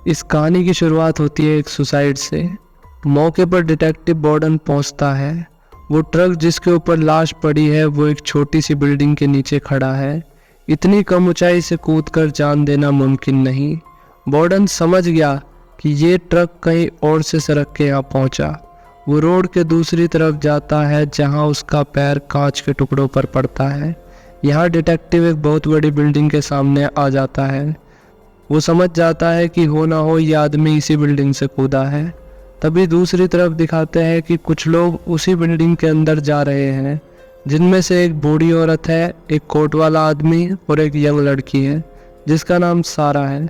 इस कहानी की शुरुआत होती है एक सुसाइड से। मौके पर डिटेक्टिव बॉर्डन पहुंचता है। वो ट्रक जिसके ऊपर लाश पड़ी है वो एक छोटी सी बिल्डिंग के नीचे खड़ा है। इतनी कम ऊंचाई से कूदकर जान देना मुमकिन नहीं। बॉर्डन समझ गया कि ये ट्रक कहीं और से सड़क के यहाँ पहुंचा। वो रोड के दूसरी तरफ जाता है जहां उसका पैर कांच के टुकड़ों पर पड़ता है। यहाँ डिटेक्टिव एक बहुत बड़ी बिल्डिंग के सामने आ जाता है। वो समझ जाता है कि हो ना हो ये आदमी इसी बिल्डिंग से कूदा है। तभी दूसरी तरफ दिखाते हैं कि कुछ लोग उसी बिल्डिंग के अंदर जा रहे हैं, जिनमें से एक बूढ़ी औरत है, एक कोट वाला आदमी और एक यंग लड़की है जिसका नाम सारा है।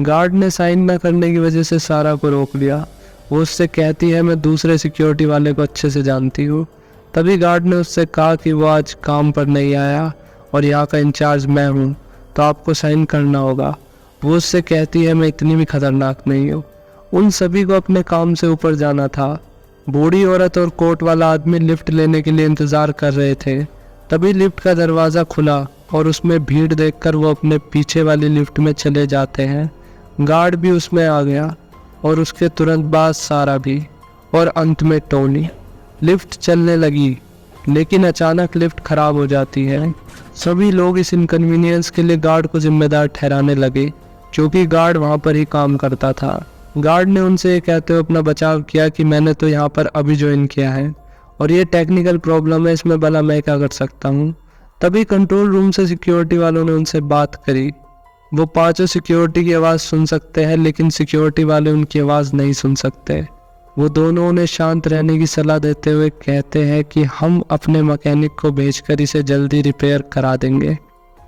गार्ड ने साइन न करने की वजह से सारा को रोक लिया। वो उससे कहती है मैं दूसरे सिक्योरिटी वाले को अच्छे से जानती हूँ। तभी गार्ड ने उससे कहा कि वो आज काम पर नहीं आया और यहाँ का इंचार्ज मैं हूँ, तो आपको साइन करना होगा। वो उससे कहती है मैं इतनी भी खतरनाक नहीं हूँ। उन सभी को अपने काम से ऊपर जाना था। बूढ़ी औरत और कोट वाला आदमी लिफ्ट लेने के लिए इंतज़ार कर रहे थे। तभी लिफ्ट का दरवाज़ा खुला और उसमें भीड़ देखकर वो अपने पीछे वाली लिफ्ट में चले जाते हैं। गार्ड भी उसमें आ गया और उसके तुरंत बाद सारा भी, और अंत में टोनी। लिफ्ट चलने लगी लेकिन अचानक लिफ्ट खराब हो जाती है। सभी लोग इस इनकन्वीनियंस के लिए गार्ड को जिम्मेदार ठहराने लगे, क्योंकि गार्ड वहाँ पर ही काम करता था। गार्ड ने उनसे ये कहते हुए अपना बचाव किया कि मैंने तो यहाँ पर अभी ज्वाइन किया है और ये टेक्निकल प्रॉब्लम है, इसमें भला मैं क्या कर सकता हूँ। तभी कंट्रोल रूम से सिक्योरिटी वालों ने उनसे बात करी। वो पांचों सिक्योरिटी की आवाज़ सुन सकते हैं लेकिन सिक्योरिटी वाले उनकी आवाज़ नहीं सुन सकते। वो दोनों उन्हें शांत रहने की सलाह देते हुए कहते हैं कि हम अपने मैकेनिक को भेजकर इसे जल्दी रिपेयर करा देंगे।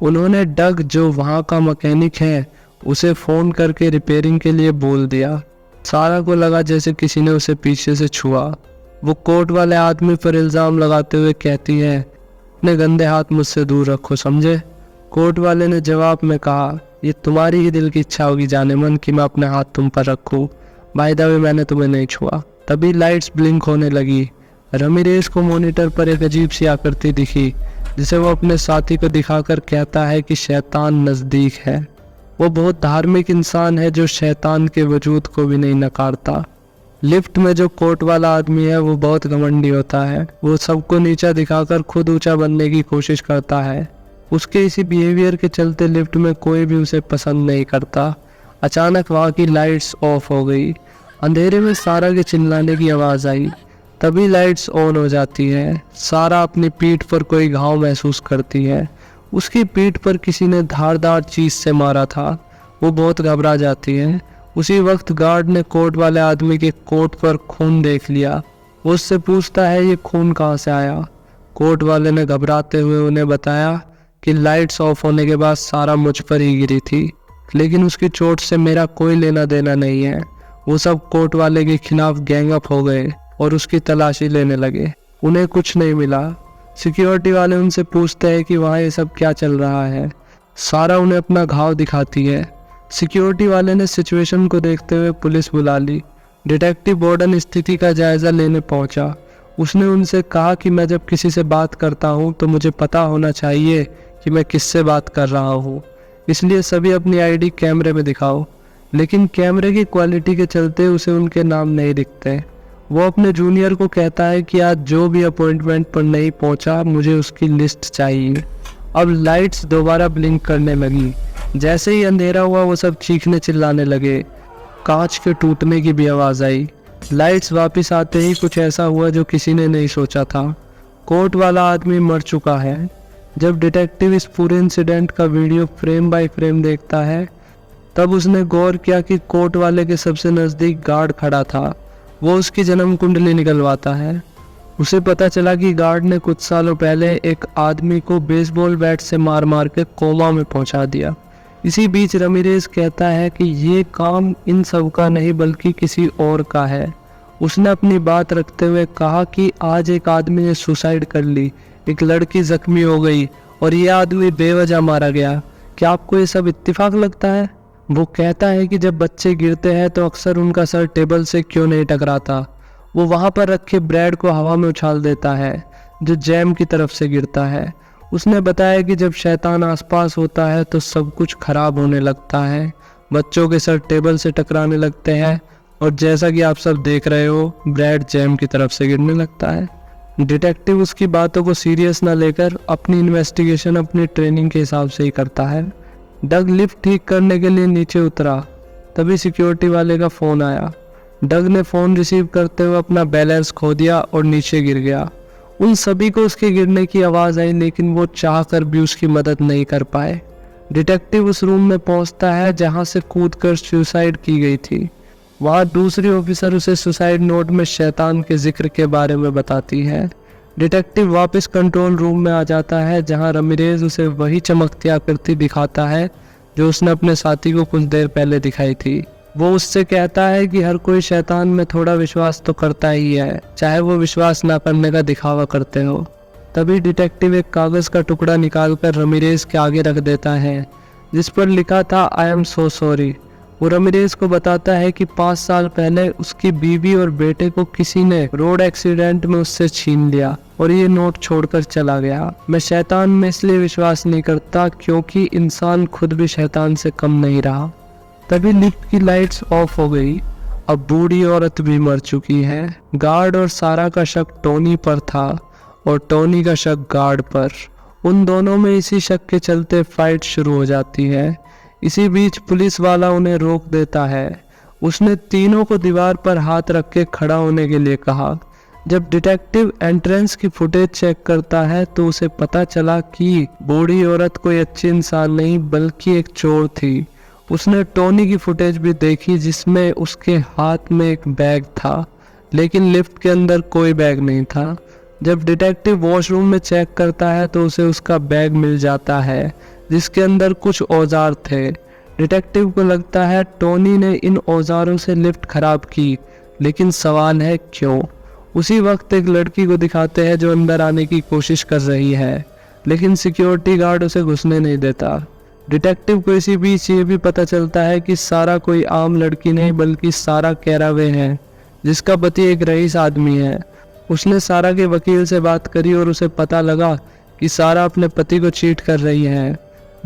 उन्होंने डग, जो वहाँ का मैकेनिक है, उसे फ़ोन करके रिपेयरिंग के लिए बोल दिया। सारा को लगा जैसे किसी ने उसे पीछे से छुआ। वो कोट वाले आदमी पर इल्ज़ाम लगाते हुए कहती है अपने गंदे हाथ मुझसे दूर रखो, समझे। कोट वाले ने जवाब में कहा ये तुम्हारी ही दिल की इच्छा होगी जाने मन कि मैं अपने हाथ तुम पर रखूँ, बाय द वे मैंने तुम्हें नहीं छुआ। तभी लाइट्स ब्लिंक होने लगी। रमीरेज को मॉनिटर पर एक अजीब सी आकृति दिखी जिसे वो अपने साथी को दिखाकर कहता है कि शैतान नज़दीक है। वो बहुत धार्मिक इंसान है जो शैतान के वजूद को भी नहीं नकारता। लिफ्ट में जो कोट वाला आदमी है वो बहुत घमंडी होता है। वो सबको नीचा दिखाकर खुद ऊंचा बनने की कोशिश करता है। उसके इसी बिहेवियर के चलते लिफ्ट में कोई भी उसे पसंद नहीं करता। अचानक वहाँ की लाइट्स ऑफ हो गई। अंधेरे में सारा के चिल्लाने की आवाज़ आई। तभी लाइट्स ऑन हो जाती है। सारा अपनी पीठ पर कोई घाव महसूस करती है। उसकी पीठ पर किसी ने धारदार चीज़ से मारा था। वो बहुत घबरा जाती है। उसी वक्त गार्ड ने कोट वाले आदमी के कोट पर खून देख लिया। वो उससे पूछता है ये खून कहाँ से आया। कोट वाले ने घबराते हुए उन्हें बताया कि लाइट्स ऑफ होने के बाद सारा मुझ पर ही गिरी थी, लेकिन उसकी चोट से मेरा कोई लेना देना नहीं है। वो सब कोट वाले के खिलाफ गैंग अप हो गए और उसकी तलाशी लेने लगे। उन्हें कुछ नहीं मिला। सिक्योरिटी वाले उनसे पूछते हैं कि वहाँ ये सब क्या चल रहा है। सारा उन्हें अपना घाव दिखाती है। सिक्योरिटी वाले ने सिचुएशन को देखते हुए पुलिस बुला ली। डिटेक्टिव बॉर्डन स्थिति का जायजा लेने पहुंचा। उसने उनसे कहा कि मैं जब किसी से बात करता हूं तो मुझे पता होना चाहिए कि मैं किससे बात कर रहा हूं, इसलिए सभी अपनी आईडी कैमरे में दिखाओ। लेकिन कैमरे की क्वालिटी के चलते उसे उनके नाम नहीं दिखते। वो अपने जूनियर को कहता है कि आज जो भी अपॉइंटमेंट पर नहीं पहुंचा मुझे उसकी लिस्ट चाहिए। अब लाइट्स दोबारा ब्लिंक करने लगी। जैसे ही अंधेरा हुआ वो सब चीखने चिल्लाने लगे। कांच के टूटने की भी आवाज़ आई। लाइट्स वापस आते ही कुछ ऐसा हुआ जो किसी ने नहीं सोचा था। कोट वाला आदमी मर चुका है। जब डिटेक्टिव इस पूरे इंसिडेंट का वीडियो फ्रेम बाय फ्रेम देखता है तब उसने गौर किया कि कोट वाले के सबसे नज़दीक गार्ड खड़ा था। वो उसकी जन्म कुंडली निकलवाता है। उसे पता चला कि गार्ड ने कुछ सालों पहले एक आदमी को बेसबॉल बैट से मार मार के कोमा में पहुंचा दिया। इसी बीच रमीरेज कहता है कि ये काम इन सब का नहीं बल्कि किसी और का है। उसने अपनी बात रखते हुए कहा कि आज एक आदमी ने सुसाइड कर ली, एक लड़की जख्मी हो गई और ये आदमी बेवजह मारा गया। क्या आपको ये सब इत्तेफाक लगता है? वो कहता है कि जब बच्चे गिरते हैं तो अक्सर उनका सर टेबल से क्यों नहीं टकराता। वो वहाँ पर रखे ब्रेड को हवा में उछाल देता है जो जैम की तरफ से गिरता है। उसने बताया कि जब शैतान आसपास होता है तो सब कुछ खराब होने लगता है। बच्चों के सर टेबल से टकराने लगते हैं और जैसा कि आप सब देख रहे हो, ब्रेड जैम की तरफ से गिरने लगता है। डिटेक्टिव उसकी बातों को सीरियस ना लेकर अपनी इन्वेस्टिगेशन अपनी ट्रेनिंग के हिसाब से ही करता है। डग लिफ्ट ठीक करने के लिए नीचे उतरा, तभी सिक्योरिटी वाले का फ़ोन आया। डग ने फ़ोन रिसीव करते हुए अपना बैलेंस खो दिया और नीचे गिर गया। उन सभी को उसके गिरने की आवाज़ आई, लेकिन वो चाह कर भी उसकी मदद नहीं कर पाए। डिटेक्टिव उस रूम में पहुंचता है जहां से कूदकर सुसाइड की गई थी। वहां दूसरी ऑफिसर उसे सुसाइड नोट में शैतान के जिक्र के बारे में बताती है। डिटेक्टिव वापस कंट्रोल रूम में आ जाता है जहां रमीरेज उसे वही चमकती आकृति दिखाता है जो उसने अपने साथी को कुछ देर पहले दिखाई थी। वो उससे कहता है कि हर कोई शैतान में थोड़ा विश्वास तो करता ही है, चाहे वो विश्वास ना करने का दिखावा करते हो। तभी डिटेक्टिव एक कागज़ का टुकड़ा निकालकर रमीरेज के आगे रख देता है जिस पर लिखा था आई एम सो सॉरी। वो रमीरेज को बताता है कि 5 साल पहले उसकी बीवी और बेटे को किसी ने रोड एक्सीडेंट में उससे छीन लिया और ये नोट छोड़कर चला गया। मैं शैतान में इसलिए विश्वास नहीं करता क्योंकि इंसान खुद भी शैतान से कम नहीं रहा। तभी लिफ्ट की लाइट्स ऑफ हो गई। अब बूढ़ी औरत भी मर चुकी है। गार्ड और सारा का शक टोनी पर था और टोनी का शक गार्ड पर। उन दोनों में इसी शक के चलते फाइट शुरू हो जाती है। इसी बीच पुलिस वाला उन्हें रोक देता है। उसने तीनों को दीवार पर हाथ रख के खड़ा होने के लिए कहा। जब डिटेक्टिव एंट्रेंस की फुटेज चेक करता है तो उसे पता चला कि बूढ़ी औरत कोई अच्छी इंसान नहीं बल्कि एक चोर थी। उसने टोनी की फुटेज भी देखी जिसमें उसके हाथ में एक बैग था, लेकिन लिफ्ट के अंदर कोई बैग नहीं था। जब डिटेक्टिव वॉशरूम में चेक करता है तो उसे उसका बैग मिल जाता है जिसके अंदर कुछ औजार थे। डिटेक्टिव को लगता है टोनी ने इन औजारों से लिफ्ट खराब की, लेकिन सवाल है क्यों। उसी वक्त एक लड़की को दिखाते हैं जो अंदर आने की कोशिश कर रही है, लेकिन सिक्योरिटी गार्ड उसे घुसने नहीं देता। डिटेक्टिव को इसी बीच ये भी पता चलता है कि सारा कोई आम लड़की नहीं बल्कि सारा कैरावे है जिसका पति एक रईस आदमी है। उसने सारा के वकील से बात करी और उसे पता लगा कि सारा अपने पति को चीट कर रही है।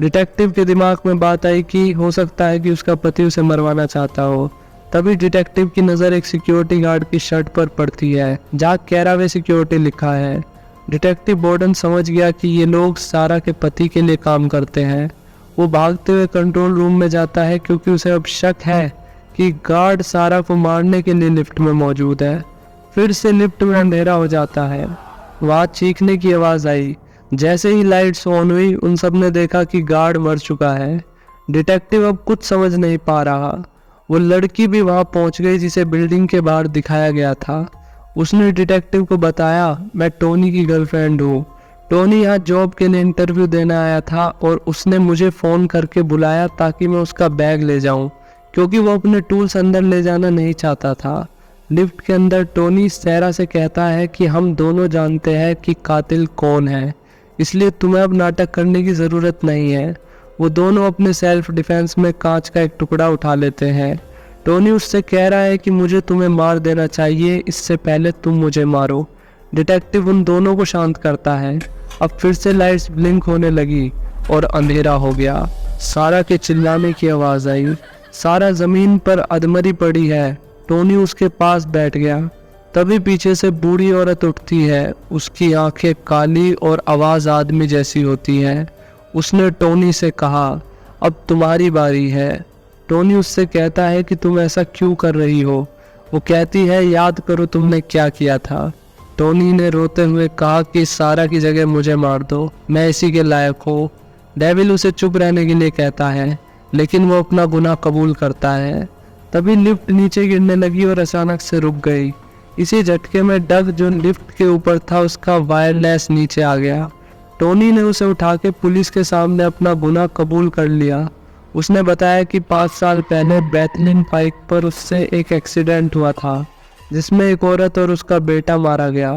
डिटेक्टिव के दिमाग में बात आई कि हो सकता है कि उसका पति उसे मरवाना चाहता हो। तभी डिटेक्टिव की नज़र एक सिक्योरिटी गार्ड की शर्ट पर पड़ती है जहाँ कैरावे सिक्योरिटी लिखा है। डिटेक्टिव बॉर्डन समझ गया कि ये लोग सारा के पति के लिए काम करते हैं। वो भागते हुए कंट्रोल रूम में जाता है क्योंकि उसे अब शक है कि गार्ड सारा को मारने के लिए लिफ्ट में मौजूद है। फिर से लिफ्ट में अंधेरा हो जाता है। वहाँ चीखने की आवाज़ आई। जैसे ही लाइट्स ऑन हुई उन सब ने देखा कि गार्ड मर चुका है। डिटेक्टिव अब कुछ समझ नहीं पा रहा। वो लड़की भी वहाँ पहुँच गई जिसे बिल्डिंग के बाहर दिखाया गया था। उसने डिटेक्टिव को बताया, मैं टोनी की गर्लफ्रेंड हूँ। टोनी यहाँ जॉब के लिए इंटरव्यू देने आया था और उसने मुझे फ़ोन करके बुलाया ताकि मैं उसका बैग ले जाऊँ क्योंकि वो अपने टूल्स अंदर ले जाना नहीं चाहता था। लिफ्ट के अंदर टोनी सैरा से कहता है कि हम दोनों जानते हैं कि कातिल कौन है, इसलिए तुम्हें अब नाटक करने की ज़रूरत नहीं है। वो दोनों अपने सेल्फ डिफेंस में कांच का एक टुकड़ा उठा लेते हैं। टोनी उससे कह रहा है कि मुझे तुम्हें मार देना चाहिए, इससे पहले तुम मुझे मारो। डिटेक्टिव उन दोनों को शांत करता है। अब फिर से लाइट्स ब्लिंक होने लगी और अंधेरा हो गया। सारा के चिल्लाने की आवाज़ आई। सारा ज़मीन पर अधमरी पड़ी है। टोनी उसके पास बैठ गया। तभी पीछे से बूढ़ी औरत उठती है। उसकी आंखें काली और आवाज़ आदमी जैसी होती है। उसने टोनी से कहा, अब तुम्हारी बारी है। टोनी उससे कहता है कि तुम ऐसा क्यों कर रही हो। वो कहती है, याद करो तुमने क्या किया था। टोनी ने रोते हुए कहा कि सारा की जगह मुझे मार दो, मैं इसी के लायक हूँ। डेविल उसे चुप रहने के लिए कहता है, लेकिन वो अपना गुनाह कबूल करता है। तभी लिफ्ट नीचे गिरने लगी और अचानक से रुक गई। इसी झटके में डग जो लिफ्ट के ऊपर था उसका वायरलेस नीचे आ गया। टोनी ने उसे उठा के पुलिस के सामने अपना गुनाह कबूल कर लिया। उसने बताया कि 5 साल पहले बैथलिन पाइक पर उससे एक एक्सीडेंट हुआ था जिसमें एक औरत और उसका बेटा मारा गया।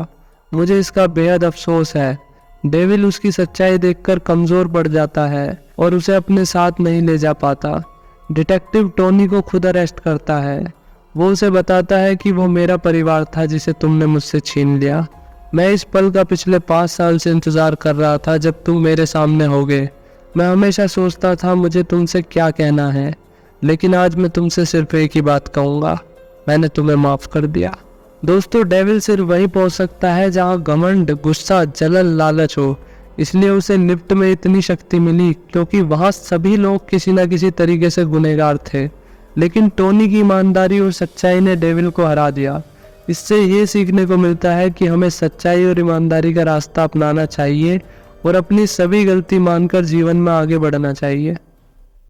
मुझे इसका बेहद अफसोस है। डेविल उसकी सच्चाई देखकर कमज़ोर पड़ जाता है और उसे अपने साथ नहीं ले जा पाता। डिटेक्टिव टोनी को खुद अरेस्ट करता है। वो उसे बताता है कि वो मेरा परिवार था जिसे तुमने मुझसे छीन लिया। मैं इस पल का पिछले 5 साल से इंतज़ार कर रहा था जब तुम मेरे सामने होगे। मैं हमेशा सोचता था मुझे तुमसे क्या कहना है, लेकिन आज मैं तुमसे सिर्फ एक ही बात कहूँगा, मैंने तुम्हें माफ़ कर दिया। दोस्तों, डेविल सिर्फ वहीं पहुँच सकता है जहाँ घमंड, गुस्सा, जलन, लालच हो। इसलिए उसे लिफ्ट में इतनी शक्ति मिली क्योंकि वहाँ सभी लोग किसी न किसी तरीके से गुनहगार थे। लेकिन टोनी की ईमानदारी और सच्चाई ने डेविल को हरा दिया। इससे ये सीखने को मिलता है कि हमें सच्चाई और ईमानदारी का रास्ता अपनाना चाहिए और अपनी सभी गलती मानकर जीवन में आगे बढ़ना चाहिए।